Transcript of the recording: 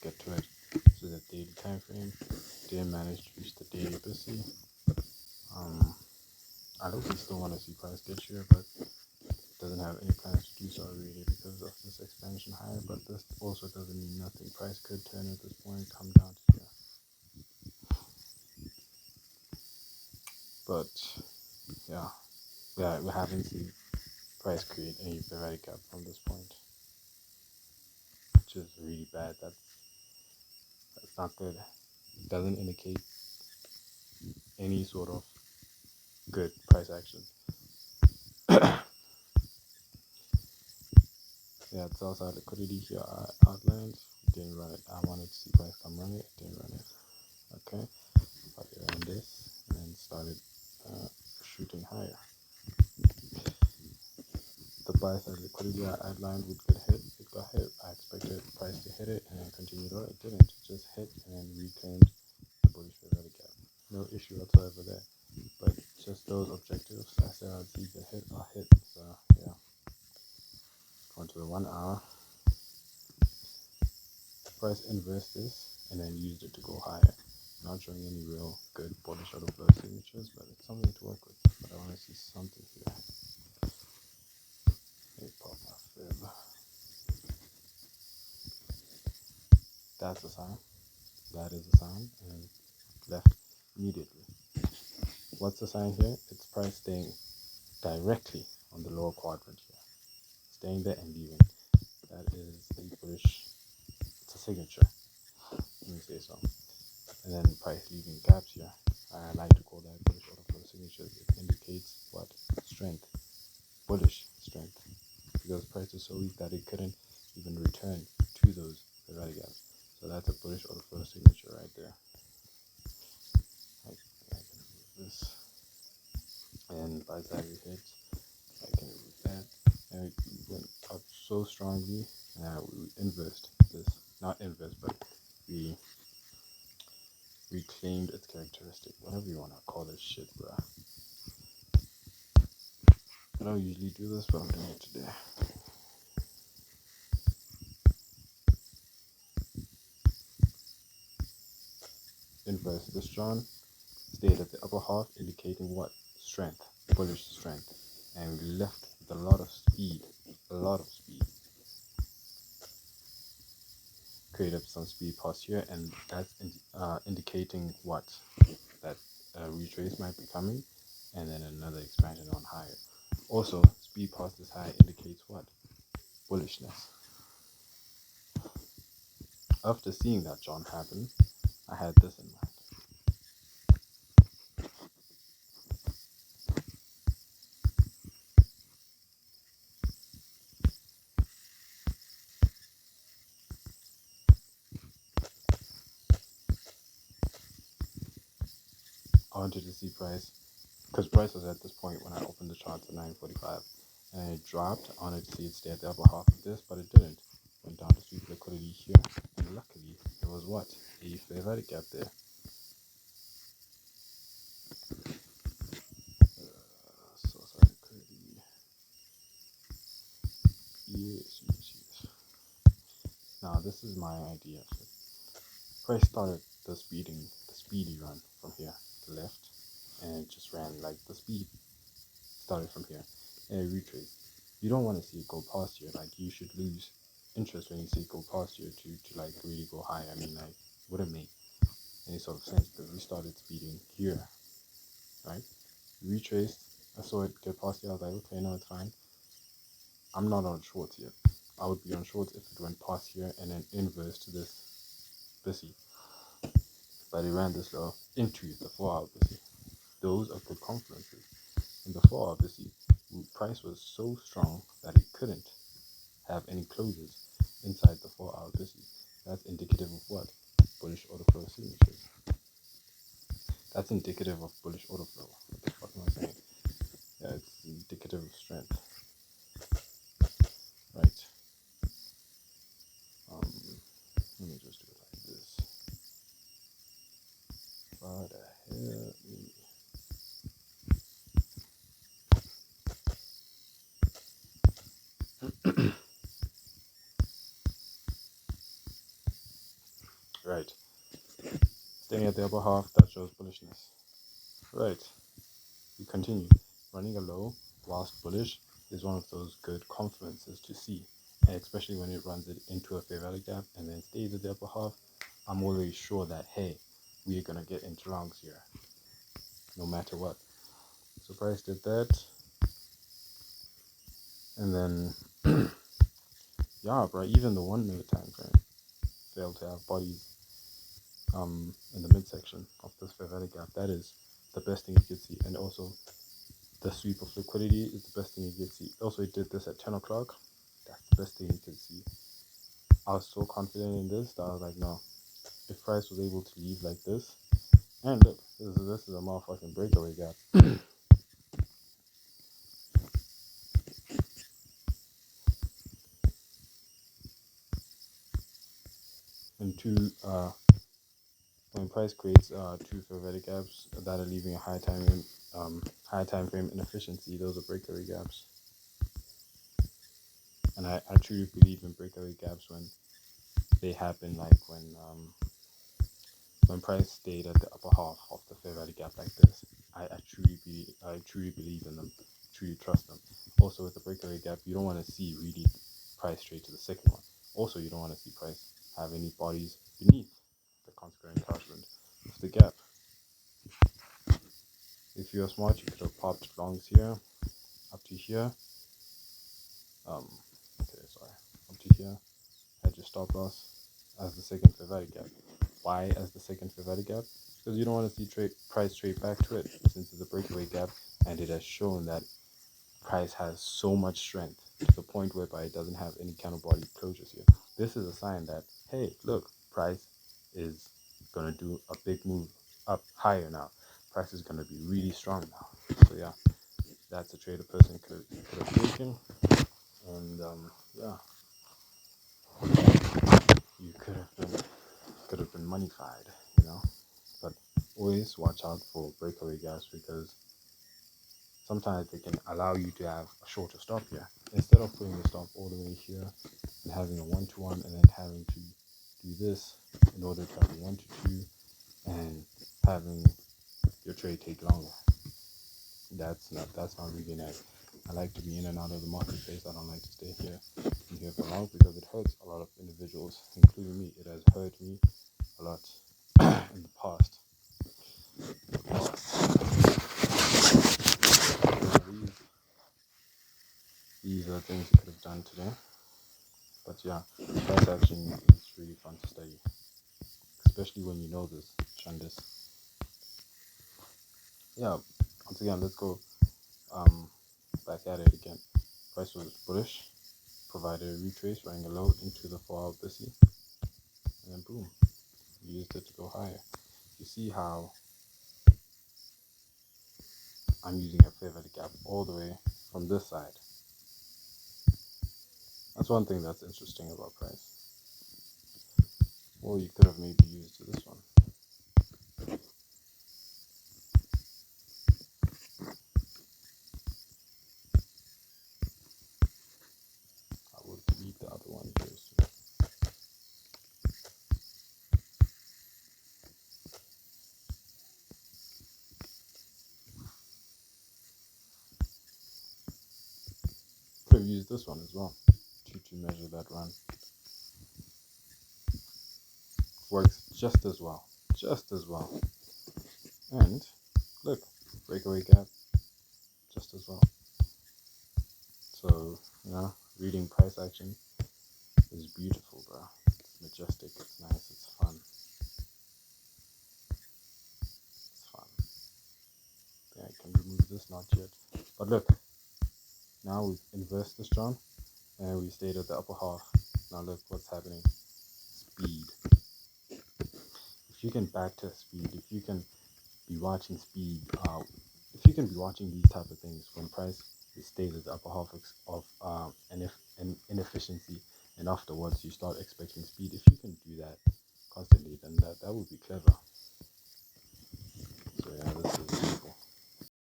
get to it. So the daily time frame didn't manage to reach the daily busy. Um, I hope we still want to see price get here, but doesn't have any plans to do so really because of this expansion higher. But this also doesn't mean nothing. Price could turn at this point, come down to here. But yeah, we haven't seen price create any periodic gap from this point, which is really bad. That's not good. It doesn't indicate any sort of good price action. Yeah, it's also liquidity here outlined. Didn't run it. I wanted to see price come run it. Didn't run it. Okay, but it ran this and then started shooting higher. The buy side liquidity I outlined would get hit. It got hit. I expected price to hit it and then continued on. It didn't. It just hit and then reclaimed the bullish periodic gap. No issue whatsoever there. But just those objectives I said I'd see the hit are hit. So yeah. Going to the 1 hour. Price inversed this and then used it to go higher. Not showing any real good bullish order flow signatures, but it's something to work with. But I want to see something here. Let me pop my fib. That's a sign. That is a sign. And left immediately. What's the sign here? It's price staying directly on the lower quadrant here. Staying there and leaving. That is a bullish, it's a signature. Let me say so. And then price leaving gaps here. I like to call that bullish order flow signatures. It indicates what? Strength. Bullish strength. Because price is so weak that it couldn't even return to those periodic gaps. So that's a bullish order flow signature right there. I can remove this. And by the time we hit, I can remove that. And it went up so strongly. We inversed this. Not inverse, but we reclaimed its characteristic. Whatever you want to call this shit, bro. I don't usually do this, but I'm doing it today. Inverse this John stayed at the upper half, indicating what? Strength, bullish strength. And we left with a lot of speed. Created some speed past here, and that's indicating what? That a retrace might be coming, and then another expansion on higher. Also, speed past this high indicates what? Bullishness. After seeing that John happen, I had this in mind. I wanted to see price, because price was at this point when I opened the chart at 9:45, and it dropped. I wanted to see it stay at the upper half of this, but it didn't. Went down to sweep liquidity here, and luckily there was what? A fair value gap there. So sorry, liquidity. Yes. Now this is my idea. Price started the speedy run from here to left, and it just ran like the speed started from here, and it retraced. You don't want to see it go past here. Like, you should lose interest when you see it go past here to like really go high. I mean, like, wouldn't make any sort of sense because we started speeding here, right? Retraced. I saw it get past here. I was like, okay, no, it's fine. I'm not on shorts yet. I would be on shorts if it went past here and then inverse to this busy. But it ran this low into the 4 hour busy. Those are good confluences. In the 4 hour busy, price was so strong that it couldn't have any closures inside the 4 hour busy. That's indicative of what? Bullish order flow signatures. That's indicative of bullish order flow. What the fuck am I saying? Yeah, it's indicative of strength. Right. Let me just do it like this. What the hell? Right. Staying at the upper half, that shows bullishness. Right. We continue. Running a low whilst bullish is one of those good confluences to see, and especially when it runs it into a fair value gap and then stays at the upper half. I'm always sure that, hey, we're gonna get into longs here, no matter what. So price did that, and then yeah, bro, even the 1 minute time frame failed to have bodies in the midsection of this fair value gap. That is the best thing you could see, and also the sweep of liquidity is the best thing you could see. Also, it did this at 10 o'clock. That's the best thing you could see. I was so confident in this that I was like, no, if price was able to leave like this, and look, this is a motherfucking breakaway gap. And when price creates two fair value gaps that are leaving a high time frame inefficiency, those are breakaway gaps. And I truly believe in breakaway gaps when they happen, like when price stayed at the upper half of the fair value gap like this. I truly believe in them, truly trust them. Also, with the breakaway gap, you don't want to see really price straight to the second one. Also, you don't want to see price have any bodies beneath the consequent encroachment of the gap. If you're smart, you could have popped longs here up to here. Okay, sorry, up to here. Had your stop loss as the second fair value gap. Why as the second fair value gap? Because you don't want to see price trade back to it, since it's a breakaway gap, and it has shown that price has so much strength to the point whereby it doesn't have any counterbody closures here. This is a sign that, hey, look, price is gonna do a big move up higher now. Price is gonna be really strong now. So yeah, that's a trade a person could have taken, and yeah, you could have been moneyfied, you know. But always watch out for breakaway gaps, because sometimes they can allow you to have a shorter stop here. Instead of putting the stop all the way here and having a 1-to-1 and then having to do this in order to have a 1-to-2 and having your trade take longer. That's not really nice. I like to be in and out of the marketplace. I don't like to stay here for long, because it hurts a lot of individuals, including me. It has hurt me a lot in the past. These are things you could have done today. But yeah, price action is really fun to study, especially when you know this, Shandis. Yeah, once again, let's go back at it again. Price was bullish, provided a retrace, running a low into the 4-hour BSI, and then boom, used it to go higher. You see how I'm using a fair value gap all the way from this side. That's one thing that's interesting about price. Or you could have maybe used this one. I will delete the other one here soon. Could have used this one as well to measure that run. Works just as well. And look, breakaway gap, just as well. So, reading price action is beautiful, bro. It's majestic, it's nice, it's fun. It's fun. Yeah, I can remove this, not yet. But look, now we've inversed this John, and we stayed at the upper half. Now look what's happening. Speed. If you can back test speed, if you can be watching speed, if you can be watching these type of things when price stays at the upper half of an inefficiency, and afterwards you start expecting speed, if you can do that constantly, then that would be clever. So yeah, this is